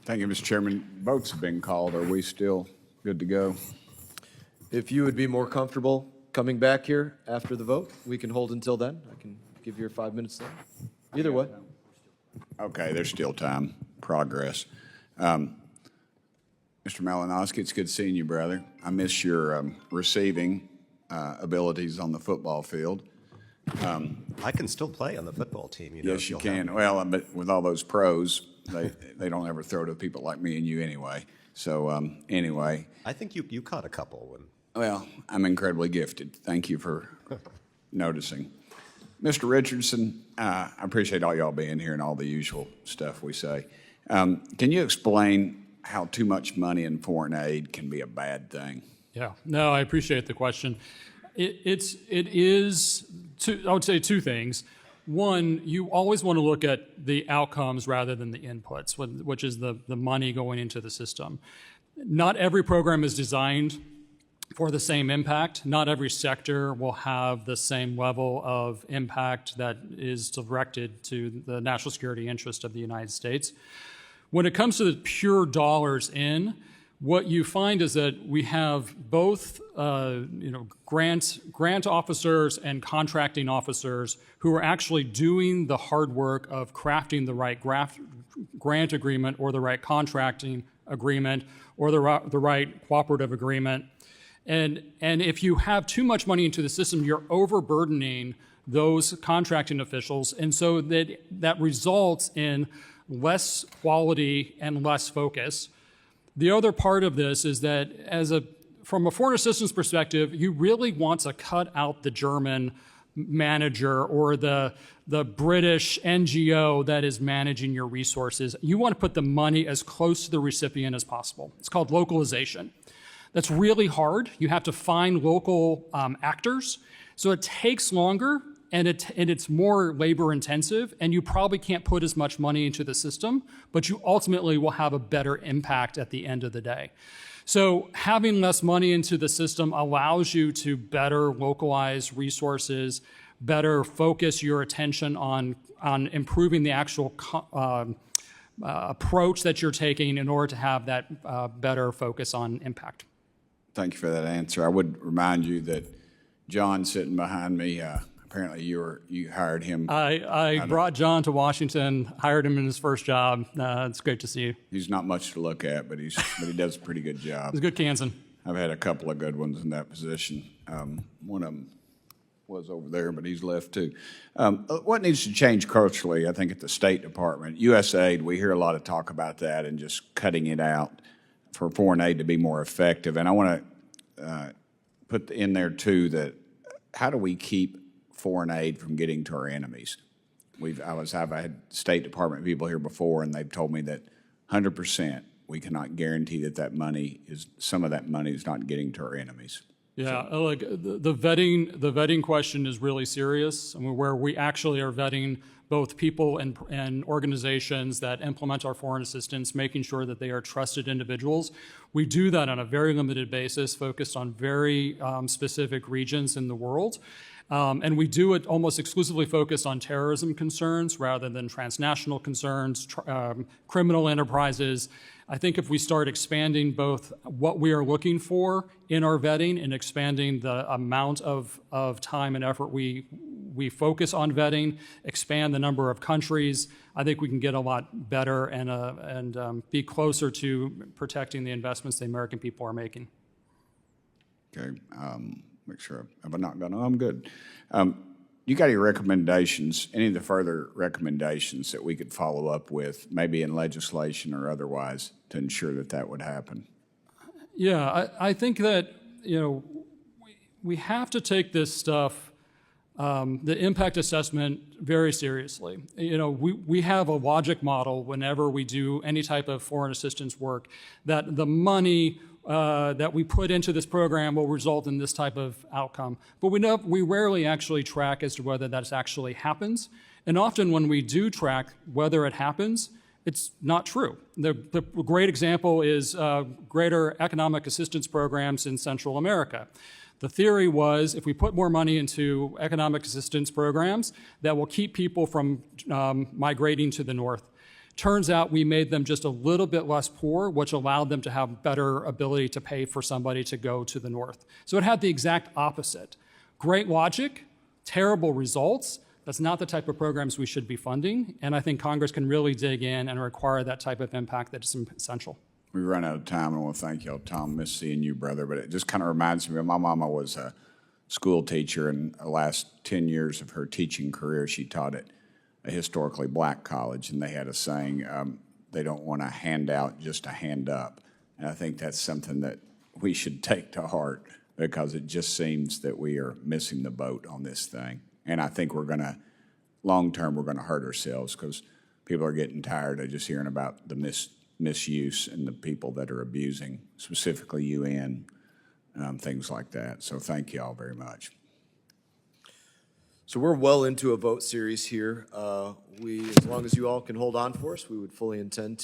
Thank you, Mr. Chairman. Votes have been called. Are we still good to go? If you would be more comfortable coming back here after the vote, we can hold until then. I can give you your 5 minutes then. Either way. Okay, there's still time. Progress. Mr. Malinowski, it's good seeing you, brother. I miss your receiving abilities on the football field. I can still play on the football team. You know, Yes, you can. Well, but with all those pros, they don't ever throw to people like me and you anyway. So anyway. I think you caught a couple. Well, I'm incredibly gifted. Thank you for noticing. Mr. Richardson, I appreciate all y'all being here and all the usual stuff we say. Can you explain how too much money in foreign aid can be a bad thing? Yeah, no, I appreciate the question. It is, I would say two things. One, you always want to look at the outcomes rather than the inputs, which is the money going into the system. Not every program is designed for the same impact. Not every sector will have the same level of impact that is directed to the national security interest of the United States. When it comes to the pure dollars in, what you find is that we have both grant officers and contracting officers who are actually doing the hard work of crafting the right grant agreement or the right contracting agreement or the right cooperative agreement. And if you have too much money into the system, you're overburdening those contracting officials, and so that results in less quality and less focus. The other part of this is that from a foreign assistance perspective, you really want to cut out the German manager or the British NGO that is managing your resources. You want to put the money as close to the recipient as possible. It's called localization. That's really hard. You have to find local actors. So it takes longer and it's more labor intensive, and you probably can't put as much money into the system, but you ultimately will have a better impact at the end of the day. So having less money into the system allows you to better localize resources, better focus your attention on improving the actual approach that you're taking in order to have that better focus on impact. Thank you for that answer. I would remind you that John sitting behind me, apparently you hired him. I brought John to Washington, hired him in his first job. It's great to see you. He's not much to look at, but he does a pretty good job. He's a good Kansan. I've had a couple of good ones in that position. One of them was over there, but he's left too. What needs to change culturally, I think, at the State Department? USAID, we hear a lot of talk about that and just cutting it out for foreign aid to be more effective. And I want to put in there, too, that how do we keep foreign aid from getting to our enemies? I've had State Department people here before, and they've told me that 100% we cannot guarantee that some of that money is not getting to our enemies. Yeah, like the vetting question is really serious. I mean, where we actually are vetting both people and organizations that implement our foreign assistance, making sure that they are trusted individuals. We do that on a very limited basis, focused on very specific regions in the world. And we do it almost exclusively focused on terrorism concerns rather than transnational concerns, criminal enterprises. I think if we start expanding both what we are looking for in our vetting and expanding the amount of time and effort we focus on vetting, expand the number of countries, I think we can get a lot better and be closer to protecting the investments the American people are making. Okay. Make sure I've not gone. I'm good. You got any recommendations, any of the further recommendations that we could follow up with, maybe in legislation or otherwise, to ensure that would happen? Yeah, I think that, we have to take this stuff, the impact assessment, very seriously. We have a logic model whenever we do any type of foreign assistance work that the money that we put into this program will result in this type of outcome. But we rarely actually track as to whether that actually happens. And often when we do track whether it happens, it's not true. The great example is greater economic assistance programs in Central America. The theory was if we put more money into economic assistance programs, that will keep people from migrating to the north. Turns out we made them just a little bit less poor, which allowed them to have better ability to pay for somebody to go to the north. So it had the exact opposite. Great logic, terrible results. That's not the type of programs we should be funding, and I think Congress can really dig in and require that type of impact that is essential. We run out of time, and I want to thank y'all. Tom, miss seeing you, brother, but it just kind of reminds me, my mama was a school teacher, and the last 10 years of her teaching career, she taught at a historically black college, and they had a saying, they don't want a handout, just a hand up. And I think that's something that we should take to heart, because it just seems that we are missing the boat on this thing. And I think we're going to, long term, we're going to hurt ourselves, because people are getting tired of just hearing about the misuse and the people that are abusing, specifically UN, things like that. So thank you all very much. So we're well into a vote series here. As long as you all can hold on for us, we would fully intend to